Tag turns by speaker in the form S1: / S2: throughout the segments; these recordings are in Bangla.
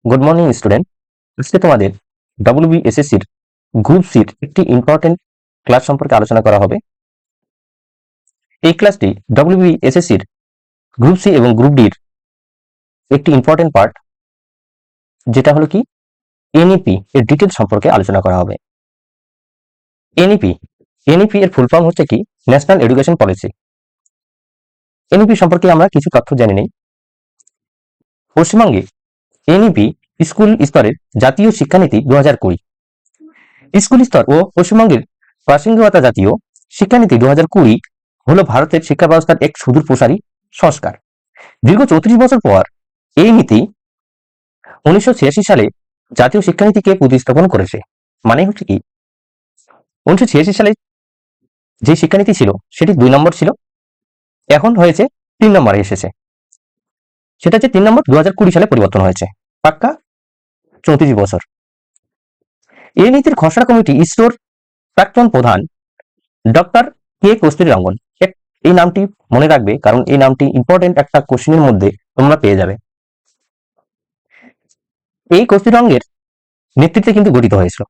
S1: Good morning student. আজকে তোমাদের ডব্লিউবিএসএসসির গ্রুপ সির একটি ইম্পর্টেন্ট ক্লাস সম্পর্কে আলোচনা করা হবে। এই ক্লাসটি ডব্লিউবিএসএসসির গ্রুপ সি এবং গ্রুপ ডির একটি ইম্পর্টেন্ট পার্ট, যেটা হলো কি এনইপি এর ডিটেল সম্পর্কে আলোচনা করা হবে। এনইপি এনইপি এর ফুল ফর্ম হচ্ছে কি ন্যাশনাল এডুকেশন পলিসি। এনইপি সম্পর্কে আমরা কিছু তথ্য জেনে নেই। পশ্চিমবঙ্গে এনইপি স্কুল স্তরের জাতীয় শিক্ষানীতি 2020, স্কুল স্তর ও পশ্চিমবঙ্গের প্রাসঙ্গিকতা জাতীয় শিক্ষানীতি 2020 হলো ভারতের শিক্ষা ব্যবস্থার এক সুদূর প্রসারী সংস্কার। দীর্ঘ 34 বছর পর এই নীতি 1986 সালে জাতীয় শিক্ষানীতিকে প্রতিস্থাপন করেছে। মানে হচ্ছে কি 1986 সালে যে শিক্ষানীতি ছিল সেটি 2 নম্বর ছিল, এখন হয়েছে 3 নম্বরে এসেছে। সেটা হচ্ছে 3 নম্বর 2020 সালে পরিবর্তন হয়েছে, পাক্কা 34 বছর। এই নীতির খসড়া কমিটি ইসরোর প্রাক্তন প্রধান ডক্টর কে কস্তুরী রঙ্গন। এই নামটি মনে রাখবে, কারণ এই নামটি ইম্পর্টেন্ট একটা কোশ্চেনের মধ্যে তোমরা পেয়ে যাবে। এই কস্তুরী রঙ্গের নেতৃত্বে কিন্তু গঠিত হয়েছিল।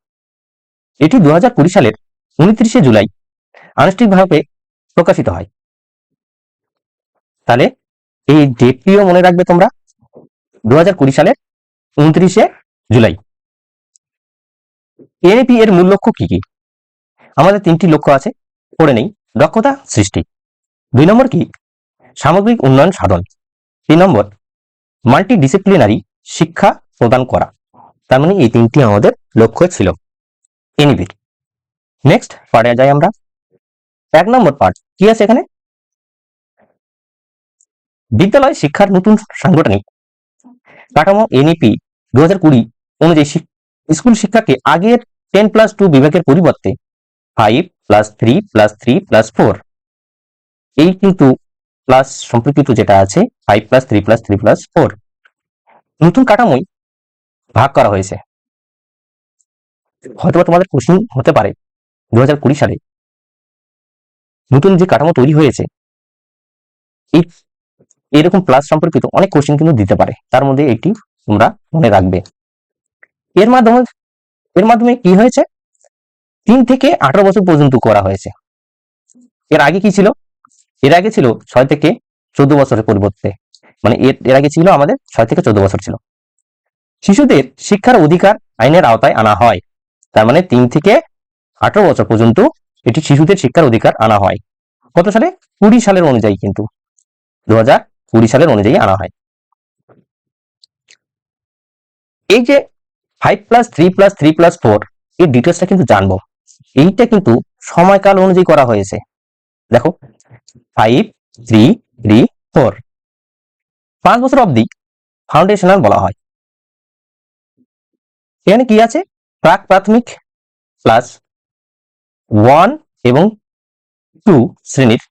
S1: এটি 2020 সালের 29 জুলাই আনুষ্ঠানিকভাবে প্রকাশিত হয়। তাহলে এই ডেটটিও মনে রাখবে তোমরা, 2020 সালের 29 জুলাই। এনইপি এর মূল লক্ষ্য কি কি? আমাদের 3টি লক্ষ্য আছে, পড়ে নেই। দক্ষতা সৃষ্টি, 2 নম্বর কি সামগ্রিক উন্নয়ন সাধন, 3 নম্বর মাল্টিডিসিপ্লিনারি শিক্ষা প্রদান করা। তার মানে এই 3টি আমাদের লক্ষ্য ছিল এনইপির। নেক্সট পার্টে যাই আমরা। 1 নম্বর পার্ট কি আছে এখানে? বিদ্যালয় শিক্ষার নতুন সাংগঠনিক কাঠামো। এনইপি 2020 অনুযায়ী স্কুল শিক্ষাকে আগের 10+2 বিভাগের পরিবর্তে 5+3+3+4, এই কিন্তু প্লাস সম্পর্কিত যেটা আছে 5+3+3+4 নতুন কাঠামোয় ভাগ করা হয়েছে। হয়তো তোমাদের কোশ্চিন হতে পারে 2020 সালে নতুন যে কাঠামো তৈরি হয়েছে, এরকম প্লাস সম্পর্কিত অনেক কোশ্চিন কিন্তু দিতে পারে, তার মধ্যে একটি তোমরা মনে রাখবে। এর মাধ্যমে কি হয়েছে, 3 থেকে 18 বছর পর্যন্ত করা হয়েছে। এর আগে কি ছিল? এর আগে ছিল 6 থেকে 14 বছরের পরিবর্তে, মানে এর আগে ছিল আমাদের 6 থেকে 14 বছর ছিল। শিশুদের শিক্ষার অধিকার আইনের আওতায় আনা হয়। তার মানে 3 থেকে 18 বছর পর্যন্ত এটি শিশুদের শিক্ষার অধিকার আনা হয়। কত সালে? 20 সালের অনুযায়ী, কিন্তু 2020 সালের অনুযায়ী আনা হয়। এই যে 5+3+3+4 এর ডিটেলসটা কিন্তু জানবো। এইটা কিন্তু সময়কাল অনুযায়ী করা হয়েছে। দেখো 5, 3, 3, 4, 5 বছর অবধি ফাউন্ডেশনাল বলা হয়। এখানে কি আছে? প্রাক প্রাথমিক ক্লাস 1 এবং 2 শ্রেণীর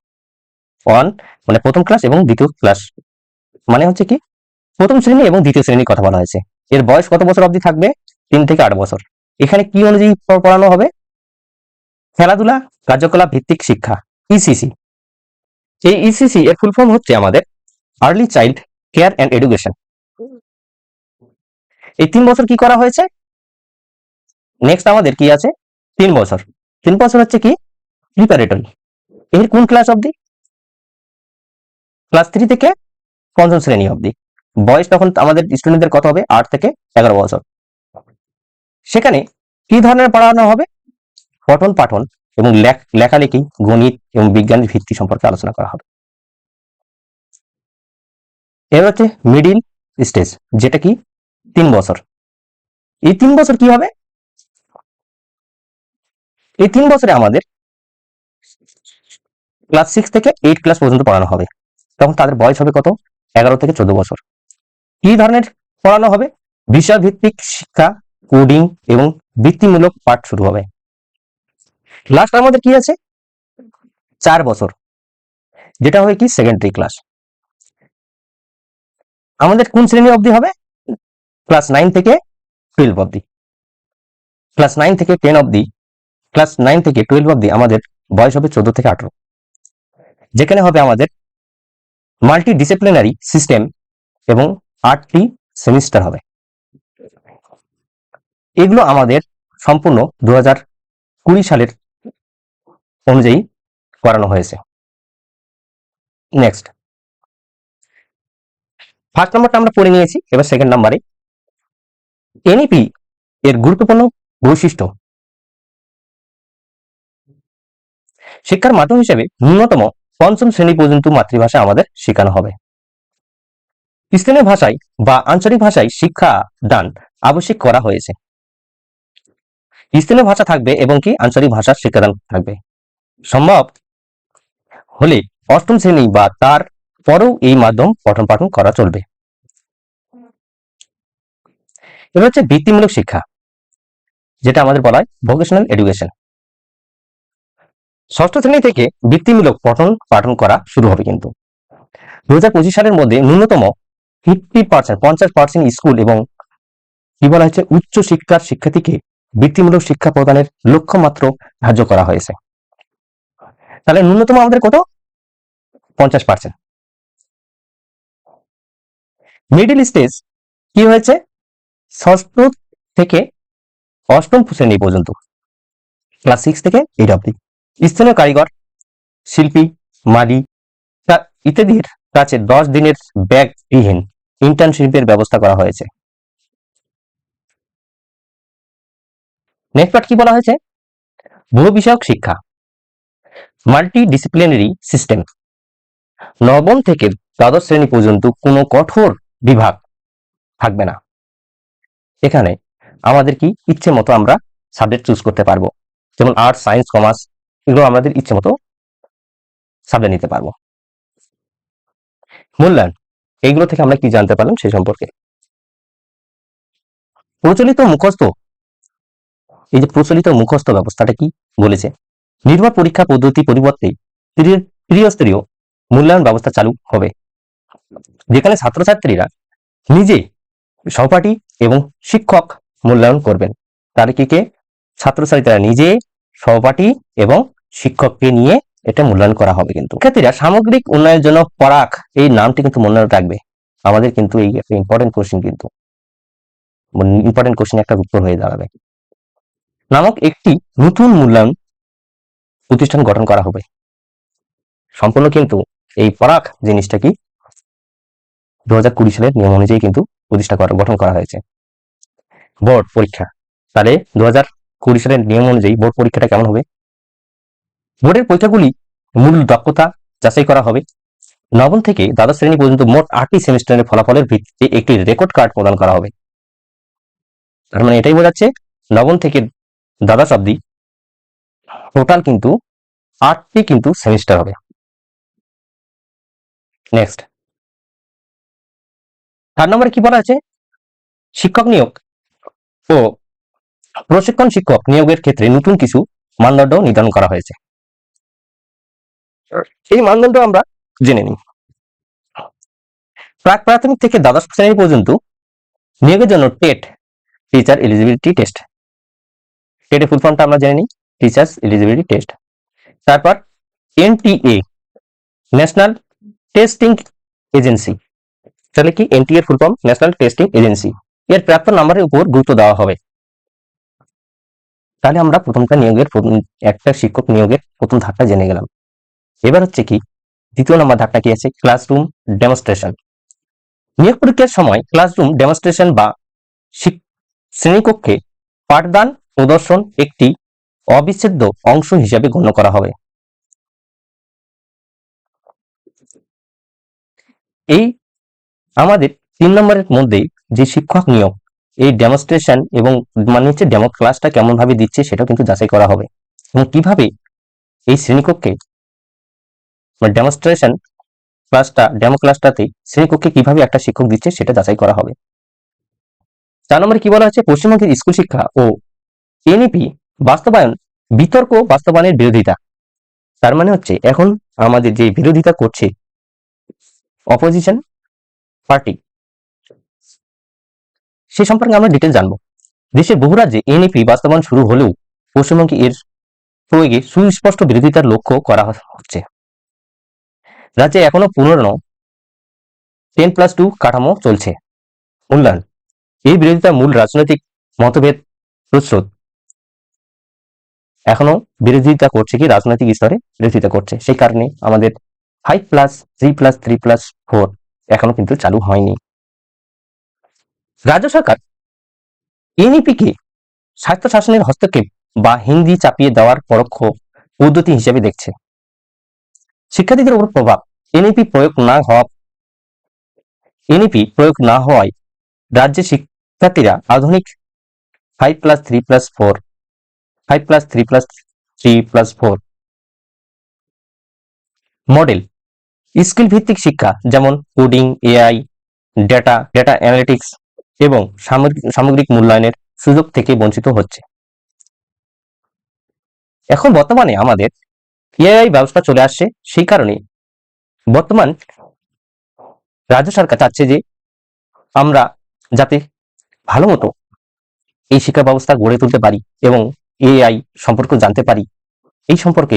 S1: 1 মানে প্রথম ক্লাস এবং দ্বিতীয় ক্লাস, মানে হচ্ছে কি প্রথম শ্রেণী এবং দ্বিতীয় শ্রেণীর কথা বলা হয়েছে। এর বয়স কত বছর অবধি থাকবে? 3 থেকে 8 বছর। এখানে কি অনুযায়ী পড়ানো হবে? খেলাধুলা কার্যকলাপ ভিত্তিক শিক্ষা, ইসিসি। এই ইসিসি এর ফুল ফর্ম হচ্ছে আমাদের early child care and education. এই 3 বছর কি করা হয়েছে? নেক্সট আমাদের কি আছে? 3 বছর। 3 বছর হচ্ছে কি প্রিপারেটরি। এর কোন ক্লাস অবধি? ক্লাস 3 থেকে 5ম শ্রেণী অবধি। বয়স তখন আমাদের স্টুডেন্টদের কত হবে? 8 থেকে 11 বছর। সেখানে কি ধরনের পড়ানো হবে? পঠন পাঠন এবং লেখালেখি, গণিত এবং বিজ্ঞানের ভিত্তি সম্পর্কে আলোচনা করা হবে। এবার হচ্ছে মিডিল স্টেজ, যেটা কি 3 বছর। এই 3 বছর কি হবে? এই 3 বছরে আমাদের ক্লাস 6 থেকে 8 ক্লাস পর্যন্ত পড়ানো হবে। তখন তাদের বয়স হবে কত? 11 থেকে 14 বছর। কি ধরনের পড়ানো হবে? বিষয় ভিত্তিক শিক্ষা, কোডিং এবং বৃত্তিমূলক পাঠ শুরু হবে। লাস্ট আমাদের কি আছে? 4 বছর, যেটা হবে কি সেকেন্ডারি ক্লাস। আমাদের কোন শ্রেণী অবধি হবে? ক্লাস 9 থেকে 12 অবধি। ক্লাস 9 থেকে 10 অবধি, ক্লাস 9 থেকে 12 অবধি আমাদের বয়স হবে 14 থেকে 18, যেখানে হবে আমাদের মাল্টি ডিসিপ্লিনারি সিস্টেম এবং 8টি সেমিস্টার হবে। এগুলো আমাদের সম্পূর্ণ 2020 সালের অনুযায়ী করানো হয়েছে। নেক্সট, ফার্স্ট নাম্বারটা আমরা পড়ে নিয়েছি, এবার সেকেন্ড নাম্বারে এনইপি এর গুরুত্বপূর্ণ বৈশিষ্ট্য। শিক্ষার মাধ্যম হিসেবে ন্যূনতম পঞ্চম শ্রেণী পর্যন্ত মাতৃভাষা আমাদের শেখানো হবে। স্থানীয় ভাষায় বা আঞ্চলিক ভাষায় শিক্ষা দান আবশ্যক করা হয়েছে। স্থানীয় ভাষা থাকবে এবং কি আঞ্চলিক ভাষার শিক্ষাদান থাকবে। সম্ভব হলে অষ্টম শ্রেণী বা তার পরেও এই মাধ্যম পঠন পাঠন করা চলবে। এবার হচ্ছে বৃত্তিমূলক শিক্ষা, যেটা আমাদের বলা হয় ভোকেশনাল এডুকেশন। ষষ্ঠ শ্রেণী থেকে বৃত্তিমূলক পঠন পাঠন করা শুরু হবে। কিন্তু 2025 সালের মধ্যে ন্যূনতম 50% স্কুল এবং কি বলা হচ্ছে উচ্চ শিক্ষার শিক্ষার্থীকে বৃত্তিমূলক শিক্ষা প্রদানের লক্ষ্যমাত্র ধার্য করা হয়েছে। তাহলে ন্যূনতম আমাদের কত? 50%। মিডল স্টেজ কি হয়েছে? ষষ্ঠ থেকে অষ্টম শ্রেণী পর্যন্ত, ক্লাস 6 থেকে 8 অব্দি স্থানীয় কারিগর, শিল্পী, মালি ইত্যাদির কাছে 10 দিনের ব্যাগবিহীন ইন্টার্নশিপের ব্যবস্থা করা হয়েছে। নেক্সট পার্ট কি বলা হয়েছে? বহু বিষয়ক শিক্ষা, মাল্টি ডিসিপ্লিনারি সিস্টেম। নবম থেকে দ্বাদশ শ্রেণী পর্যন্ত কোনো কঠোর বিভাগ থাকবে না। এখানে আমাদের কি ইচ্ছে মতো আমরা সাবজেক্ট চুজ করতে পারবো, যেমন আর্টস, সায়েন্স, কমার্স, এগুলো আমাদের ইচ্ছে মতো সাবজেক্ট নিতে পারবো। মূল্যায়ন, এইগুলো থেকে আমরা কি জানতে পারলাম সেই সম্পর্কে। প্রচলিত মুখস্থ, এই যে প্রচলিত মুখস্থ ব্যবস্থাটা কি বলেছে? নির্ভর পরীক্ষা পদ্ধতি পরিবর্তে ত্রিস্তরীয় মূল্যায়ন ব্যবস্থা চালু হবে, যেখানে ছাত্রছাত্রীরা নিজে সহপাঠী এবং শিক্ষক মূল্যায়ন করবেন। তার কে ছাত্রছাত্রীরা নিজে, সহপাঠী এবং শিক্ষককে নিয়ে এটা মূল্যায়ন করা হবে। কিন্তু শিক্ষার্থীরা সামগ্রিক উন্নয়নের জন্য পরাক, এই নামটি কিন্তু মনে রাখবে আমাদের, কিন্তু এই একটা ইম্পর্টেন্ট কোশ্চেন, কিন্তু ইম্পর্টেন্ট কোশ্চেন একটা উত্তর হয়ে দাঁড়াবে। নামক একটি নতুন মূল্যায়ন প্রতিষ্ঠান গঠন করা হবে। সম্পূর্ণ কিন্তু এই পরাক জিনিসটা কি 2020 সালের নিয়ম অনুযায়ী কিন্তু প্রতিষ্ঠা গঠন করা হয়েছে। বোর্ড পরীক্ষা, তাহলে 2020 সালের নিয়ম অনুযায়ী বোর্ড পরীক্ষাটা কেমন হবে? বোর্ডের পরীক্ষাগুলি মূল দক্ষতা যাচাই করা হবে। নবম থেকে দ্বাদশ শ্রেণী পর্যন্ত মোট 8টি সেমিস্টারের ফলাফলের ভিত্তিতে একটি রেকর্ড কার্ড প্রদান করা হবে। তার মানে এটাই বোঝাচ্ছে নবম থেকে দ্বাদশ অব্দি টোটাল কিন্তু 8টি কিন্তু সেমিস্টার হবে। নেক্সট, 4 নম্বরে কি বলা আছে? শিক্ষক নিয়োগ ও প্রশিক্ষণ শিক্ষক নিয়োগের ক্ষেত্রে নতুন কিছু মানদণ্ড নির্ধারণ করা হয়েছে। এই মানদণ্ড আমরা জেনে নিই। প্রাক প্রাথমিক থেকে দ্বাদশ শ্রেণী পর্যন্ত নিয়োগের জন্য টেট, টিচার এলিজিবিলিটি টেস্ট, টেটের ফুল ফর্মটা আমরা জেনে নিই, টিচার্স এলিজিবিলিটি টেস্ট। তারপর এনটিএ, ন্যাশনাল টেস্টিং এজেন্সি, তাহলে কি এনটিএ এর full form national testing agency, এর প্রাপ্ত নাম্বারের উপর গুরুত্ব দেওয়া হবে। তাহলে আমরা প্রথমটা নিয়োগের একটা শিক্ষক নিয়োগের প্রথম ধাপটা জেনে গেলাম। এবার হচ্ছে কি দ্বিতীয় নম্বর ধাপটা কি আছে? Classroom demonstration. নিয়োগ পরীক্ষার সময় ক্লাসরুম ডেমনস্ট্রেশন বা শ্রেণীকক্ষে পাঠদান প্রদর্শন একটি অবিচ্ছেদ্য অংশ হিসাবে গণ্য করা হবে। এই আমাদের 3 নম্বরের মধ্যে যে শিক্ষক নিয়োগ, এই ডেমনস্ট্রেশন এবং মানে হচ্ছে ডেমো ক্লাসটা কেমন ভাবে দিচ্ছে সেটাও কিন্তু যাচাই করা হবে, এবং কিভাবে এই শ্রেণীকক্ষে ডেমনস্ট্রেশন ক্লাসটা, ডেমো ক্লাসটাতে শ্রেণীকক্ষে কিভাবে একটা শিক্ষক দিচ্ছে সেটা যাচাই করা হবে। 4 নম্বরে কি বলা হচ্ছে? পশ্চিমবঙ্গের স্কুল শিক্ষা ও এনইপি বাস্তবায়ন বিতর্ক বাস্তবায়নের বিরোধিতা। তার মানে হচ্ছে এখন আমাদের যে বিরোধিতা করছে অপোজিশন পার্টি, সে সম্পর্কে আমরা ডিটেল জানবো। দেশের বহু রাজ্যে এনইপি বাস্তবায়ন শুরু হলেও পশ্চিমবঙ্গে এর প্রয়োগে সুস্পষ্ট বিরোধিতার লক্ষ্য করা হচ্ছে। রাজ্যে এখনো পুনরানো 10+2 কাঠামো চলছে। মূল্যায়ন, এই বিরোধিতার মূল রাজনৈতিক মতভেদ প্রস্তুত, এখনো বিরোধিতা করছে, কি রাজনৈতিক স্তরে বিরোধিতা করছে। সেই কারণে আমাদের 5+3+3+4 এখনো কিন্তু চালু হয়নি। রাজ্য সরকার এনইপি কে স্বায়ত্তশাসনের হস্তক্ষেপ বা হিন্দি চাপিয়ে দেওয়ার পরোক্ষ পদ্ধতি হিসেবে দেখছে। শিক্ষার্থীদের উপর প্রভাব, এনইপি প্রয়োগ না হওয়ায় রাজ্যের শিক্ষার্থীরা আধুনিক 5+3+4 মডেল স্কিল ভিত্তিক শিক্ষা, যেমন কোডিং, এআই, ডেটা অ্যানালিটিক্স এবং সামগ্রিক মূল্যায়নের সুযোগ থেকে বঞ্চিত হচ্ছে। এখন বর্তমানে আমাদের এআই ব্যবস্থা চলে আসছে, সেই কারণে বর্তমান রাজ্য সরকার চাচ্ছে যে আমরা যাতে ভালো মতো এই শিক্ষা ব্যবস্থা গড়ে তুলতে পারি এবং এআই সম্পর্কে জানতে পারি, এই সম্পর্কে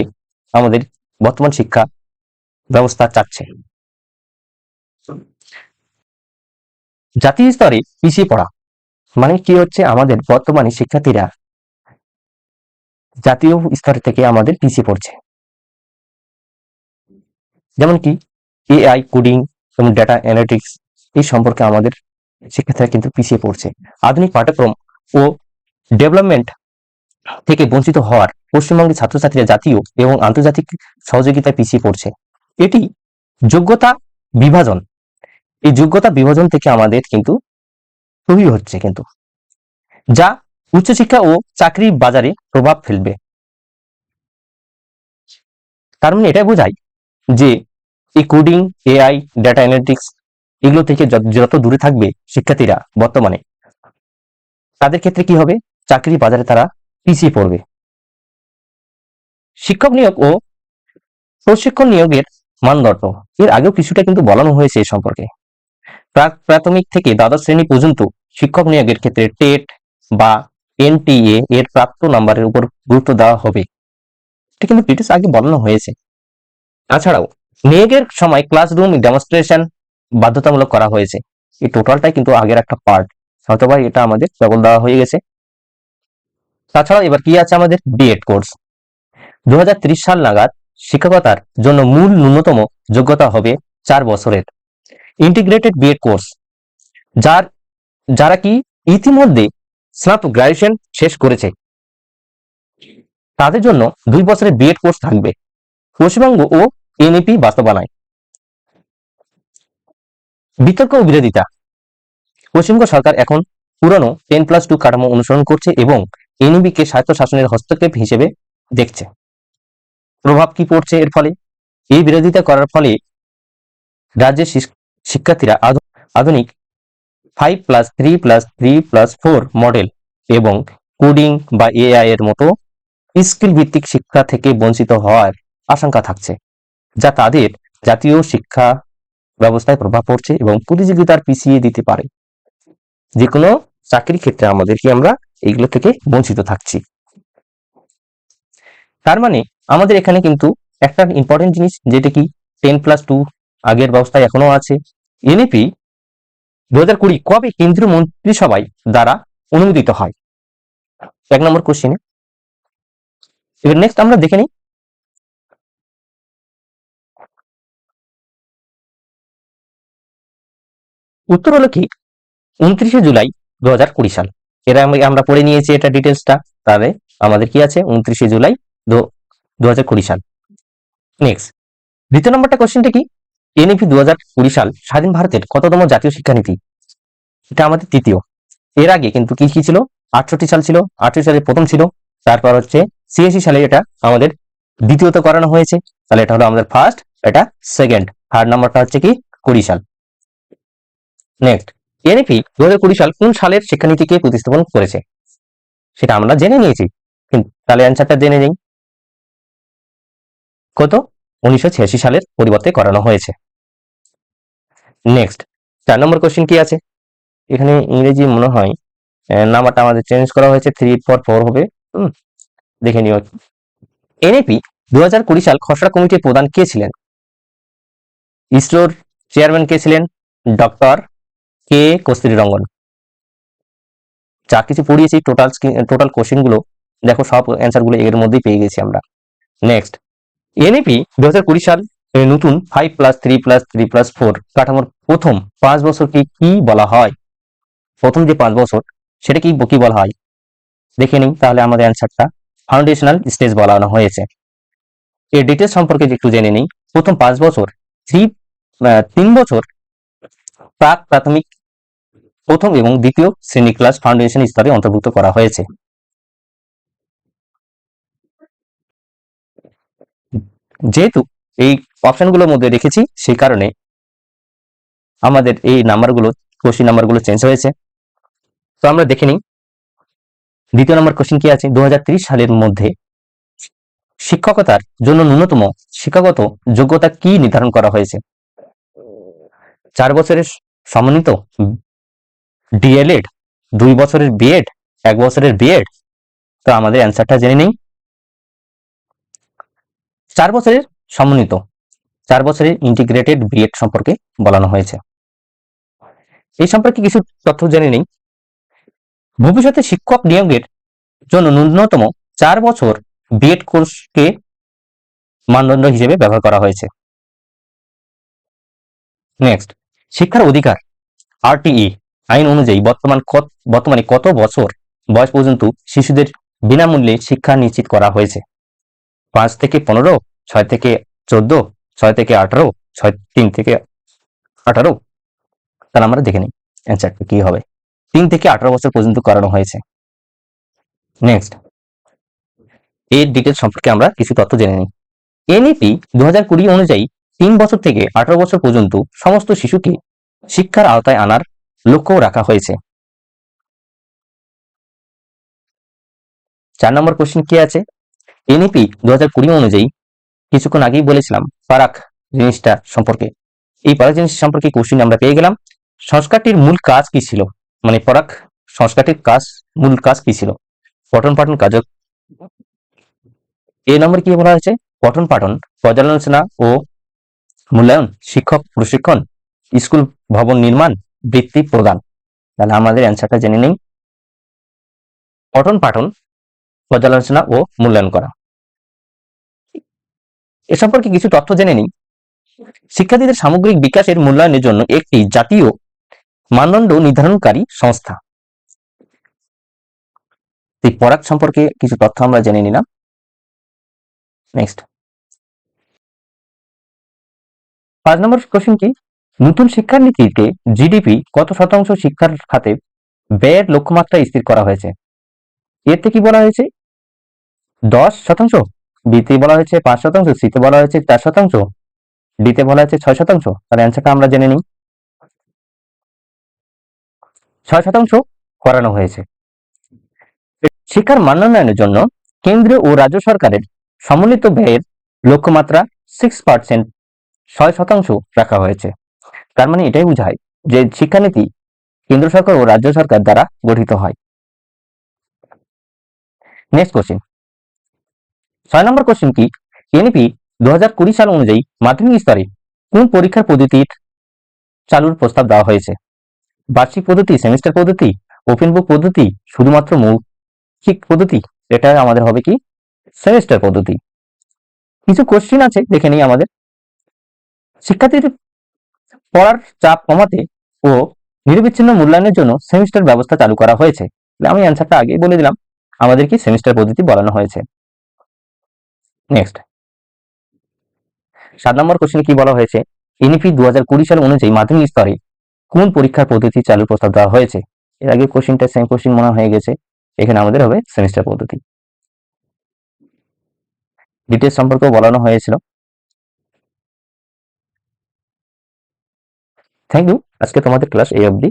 S1: আমাদের বর্তমান শিক্ষা ব্যবস্থা চাচ্ছে। জাতীয় স্তরে পিছিয়ে পড়া মানে কি হচ্ছে, আমাদের বর্তমানে শিক্ষার্থীরা জাতীয় স্তর থেকে আমাদের পিছিয়ে পড়ছে। যেমন কি এআই, কোডিং এবং ডেটা অ্যানালিটিক্স এই সম্পর্কে আমাদের শিক্ষার্থীরা কিন্তু পিছিয়ে পড়ছে। আধুনিক পাঠ্যক্রম ও ডেভেলপমেন্ট থেকে বঞ্চিত হওয়ার পশ্চিমবঙ্গের ছাত্রছাত্রীরা জাতীয় এবং আন্তর্জাতিক সহযোগিতায় পিছিয়ে পড়ছে। এটি যোগ্যতা বিভাজন, এই যোগ্যতা বিভাজন থেকে আমাদের কিন্তু তৈরি হচ্ছে, কিন্তু যা উচ্চশিক্ষা ও চাকরির বাজারে প্রভাব ফেলবে। তার মানে এটাই বোঝায় যে এই কোডিং, এআই, ডেটা অ্যানালিটিক্স এগুলো থেকে যত দূরে থাকবে শিক্ষার্থীরা বর্তমানে, তাদের ক্ষেত্রে কি হবে, চাকরি বাজারে তারা পিছিয়ে পড়বে। শিক্ষক নিয়োগ ও প্রশিক্ষণ নিয়োগের মানদণ্ড এর আগেও কিছুটা কিন্তু বলানো হয়েছে এ সম্পর্কে। প্রাথমিক থেকে দ্বাদশ শ্রেণী পর্যন্ত শিক্ষক নিয়োগের ক্ষেত্রে টেট বা এনটিএ এর প্রাপ্ত নাম্বারের উপর গুরুত্ব দেওয়া হবে, এটা কিন্তু ডিটেলস আগে বলানো হয়েছে। তাছাড়াও নিয়োগের সময় ক্লাসরুম ডেমনস্ট্রেশন বাধ্যতামূলক করা হয়েছে। এই টোটালটাই কিন্তু আগের একটা পার্ট, হয়তোবা এটা আমাদের কেবল দেওয়া হয়ে গেছে। তাছাড়াও এবার কি আছে, আমাদের বিএড কোর্স 2030 সাল নাগাদ শিক্ষকতার জন্য মূল ন্যূনতম যোগ্যতা হবে 4 বছরের ইন্টিগ্রেটেড বিএড কোর্স, যারা কি ইতিমধ্যে স্নাতক গ্রাজুয়েশন শেষ করেছে তাদের জন্য 2 বছরের বিএড কোর্স থাকবে। পশ্চিমবঙ্গ ও এনইপি বাস্তবায়ন, বিতর্ক ও বিরোধিতা। পশ্চিমবঙ্গ সরকার এখন পুরনো 10+2 কাঠামো অনুসরণ করছে এবং এনইপি কে স্বায়ত্তশাসনের হস্তক্ষেপ হিসেবে দেখছে। প্রভাব কি পড়ছে এর ফলে, এই বিরোধিতা করার ফলে রাজ্যের শিক্ষার্থীরা আধুনিক 5+3+3+4 মডেল এবং কোডিং বা এআই এর মতো স্কিল ভিত্তিক শিক্ষা থেকে বঞ্চিত হওয়ার আশঙ্কা থাকছে, যা তাদের জাতীয় শিক্ষা ব্যবস্থায় প্রভাব পড়ছে এবং প্রতিযোগিতার পিছিয়ে দিতে পারে। যে কোনো চাকরির ক্ষেত্রে আমরা এইগুলো থেকে বঞ্চিত থাকছি। তার মানে আমাদের এখানে কিন্তু একটা ইম্পর্টেন্ট জিনিস, যেটা কি 10+2 আগের ব্যবস্থায় এখনো আছে। এনইপি 2020 কবে কেন্দ্রীয় মন্ত্রিসভায় দ্বারা অনুমোদিত হয়? 1 নম্বর কোশ্চেনে। এবার নেক্সট আমরা দেখে নিই, উত্তর হলো কি 29 জুলাই 2020 সাল। এরা আমরা পড়ে নিয়েছি এটা ডিটেলসটা, তাহলে আমাদের কি আছে 29 জুলাই 2020 সাল। নেক্সট দ্বিতীয় নম্বরটা কোশ্চেনটা কি, এনইপি 2020 সাল স্বাধীন ভারতের কততম জাতীয় শিক্ষানীতি? এটা আমাদের তৃতীয়। এর আগে কিন্তু কি কি ছিল, 68 সাল ছিল, 68 সালে প্রথম ছিল, তারপর হচ্ছে 86 সালে এটা আমাদের দ্বিতীয়ত করানো হয়েছে, তাহলে এটা হলো আমাদের ফার্স্ট, এটা সেকেন্ড, থার্ড নাম্বারটা হচ্ছে কি 20 সাল। নেক্সট এনইপি 2020 সাল কোন সালের শিক্ষানীতিকে প্রতিস্থাপন করেছে? সেটা আমরা জেনে নিয়েছি, কিন্তু তাহলে অ্যান্সারটা জেনে নেই। কত, 1986 সালের পরিবর্তে করানো হয়েছে। নেক্সট 4 নম্বর কোশ্চেন কি আছে, এখানে ইংরেজি মনে হয় নাম্বারটা আমাদের চেঞ্জ করা হয়েছে, 3 4 হবে, দেখে নিও। এনইপি 2020 সাল খসড়া কমিটির প্রধান কে ছিলেন? ইসরোর চেয়ারম্যান কে ছিলেন? ডক্টর কে কস্তুরী রঙ্গন। যা কিছু পড়িয়েছি টোটাল কোশ্চেন গুলো দেখো, সব অ্যান্সার গুলো এর মধ্যেই পেয়ে গেছি আমরা। নেক্সট, এনইপি 2020 সাল নতুন 5+3+3+4 কাঠামোর প্রথম 5 বছরকে কি বলা হয়? প্রথম যে 5 বছর সেটা কি কি বলা হয় দেখে নিই তাহলে আমাদের অ্যান্সারটা। ফাউন্ডেশনাল স্টেজ বলানো হয়েছে। এর ডিটেলস সম্পর্কে একটু জেনে নিই। প্রথম 5 বছর 3 বছর প্রাক প্রাথমিক প্রথম এবং দ্বিতীয় শ্রেণী ক্লাস ফাউন্ডেশন স্তরে অন্তর্ভুক্ত করা হয়েছে। যেহেতু এই অপশনগুলোর মধ্যে রেখেছি সেই কারণে আমাদের এই নাম্বারগুলো, কোশ্চেন নাম্বারগুলো চেঞ্জ হয়েছে। তো আমরা দেখে নিই দ্বিতীয় নম্বর কোশ্চেন কি আছে। 2030 সালের মধ্যে শিক্ষকতার জন্য ন্যূনতম শিক্ষাগত যোগ্যতা কি নির্ধারণ করা হয়েছে? 4 বছরের সমন্বিত ডিএলএড, 2 বছরের বিএড, 1 বছরের বিএড। তো আমাদের অ্যান্সারটা জেনে নেই। 4 বছরের সমন্বিত, 4 বছরের ইন্টিগ্রেটেড বিএড সম্পর্কে বলানো হয়েছে। এই সম্পর্কে কিছু তথ্য জেনে নেই। ভবিষ্যতে শিক্ষক নিয়োগের জন্য ন্যূনতম 4 বছর বিএড কোর্সকে মানদণ্ড হিসেবে ব্যবহার করা হয়েছে। নেক্সট, শিক্ষার অধিকার আরটিই আইন অনুযায়ী বর্তমানে কত বছর বয়স পর্যন্ত শিশুদের বিনামূল্যে শিক্ষা নিশ্চিত করা হয়েছে? 5 থেকে 15, 6 থেকে 14, 6 থেকে 18, 3 থেকে 18। তাহলে আমরা দেখে নিই অ্যান্সারটা কি হবে। 3 থেকে 18 বছর পর্যন্ত করানো হয়েছে। নেক্সট, এর ডিটেলস সম্পর্কে আমরা কিছু তথ্য জেনে নিই। এনইপি 2020 অনুযায়ী 3 বছর থেকে 18 বছর পর্যন্ত সমস্ত শিশুকে শিক্ষার আওতায় আনার লক্ষ্য রাখা হয়েছে। 4 নম্বর কোশ্চেন কি আছে। এনইপি 2020 অনুযায়ী কিছুক্ষণ আগেই বলেছিলাম ফারাক জিনিসটা সম্পর্কে। এই ফারাক জিনিস সম্পর্কে কোশ্চেন আমরা পেয়ে গেলাম। সংস্কারটির মূল কাজ কি ছিল? মানে ফারাক সংস্কারটির মূল কাজ কি ছিল? পঠন পাঠন কাজ। এই নম্বর কি বলা হয়েছে? পঠন পাঠন, পর্যালোচনা ও মূল্যায়ন, শিক্ষক প্রশিক্ষণ, স্কুল ভবন নির্মাণ, বৃত্তি প্রদান। তাহলে আমাদের অ্যান্সারটা জেনে নেই। পঠন পাঠন, পর্যালোচনা ও মূল্যায়ন করা। এ সম্পর্কে কিছু তথ্য জেনে নিই। শিক্ষার্থীদের সামগ্রিক বিকাশের মূল্যায়নের জন্য একটি জাতীয় মানদণ্ড নির্ধারণকারী সংস্থা। এই পরাগ সম্পর্কে কিছু তথ্য আমরা জেনে নিলাম। নেক্সট, 5 নম্বর কোশ্চেন কি। নতুন শিক্ষানীতিতে জিডিপি কত শতাংশ শিক্ষার খাতে ব্যয়ের লক্ষ্যমাত্রা স্থির করা হয়েছে? এতে কি বলা হয়েছে? 10%, বিতে বলা হয়েছে 5%, সিতে বলা হয়েছে 4%, ডিতে বলা হয়েছে 6%। তাহলে অ্যান্সারটা আমরা জেনে নিই। 6% করানো হয়েছে। শিক্ষার মানোন্নয়নের জন্য কেন্দ্রীয় ও রাজ্য সরকারের সমন্বিত ব্যয়ের লক্ষ্যমাত্রা 6%, 6% রাখা হয়েছে। তার মানে এটাই বোঝায় যে শিক্ষানীতি কেন্দ্র সরকার ও রাজ্য সরকার দ্বারা গঠিত হয়। নেক্সট কোশ্চেন, 6 নম্বর কোশ্চেন কি। এনইপি 2020 সাল অনুযায়ী মাধ্যমিক স্তরে কোন পরীক্ষার পদ্ধতির চালুর প্রস্তাব দেওয়া হয়েছে? বার্ষিক পদ্ধতি, সেমিস্টার পদ্ধতি, ওপেন বুক পদ্ধতি, শুধুমাত্র মৌখিক পদ্ধতি? এটা আমাদের হবে কি সেমিস্টার পদ্ধতি। কিছু কোশ্চেন আছে দেখে নিই আমাদের। শিক্ষার্থীদের পড়ার চাপ কমাতে ও নিরবিচ্ছিন্ন মূল্যায়নের জন্য সেমিস্টার ব্যবস্থা চালু করা হয়েছে। আমি অ্যান্সারটা আগেই বলে দিলাম, আমাদের কি সেমিস্টার পদ্ধতি বলানো হয়েছে। নেক্সট, 7 নম্বর কোশ্চেন কি বলা হয়েছে। এনইপি 2020 সাল অনুযায়ী মাধ্যমিক স্তরে কোন পরীক্ষার পদ্ধতি চালুর প্রস্তাব দেওয়া হয়েছে? এর আগে কোশ্চেনটা সেম কোশ্চেন মনে হয়ে গেছে, এখানে আমাদের হবে সেমিস্টার পদ্ধতি। ডিটেলস সম্পর্কেও বলানো হয়েছিল। থ্যাংক ইউ, আজকে তোমাদের ক্লাস এই অবধি।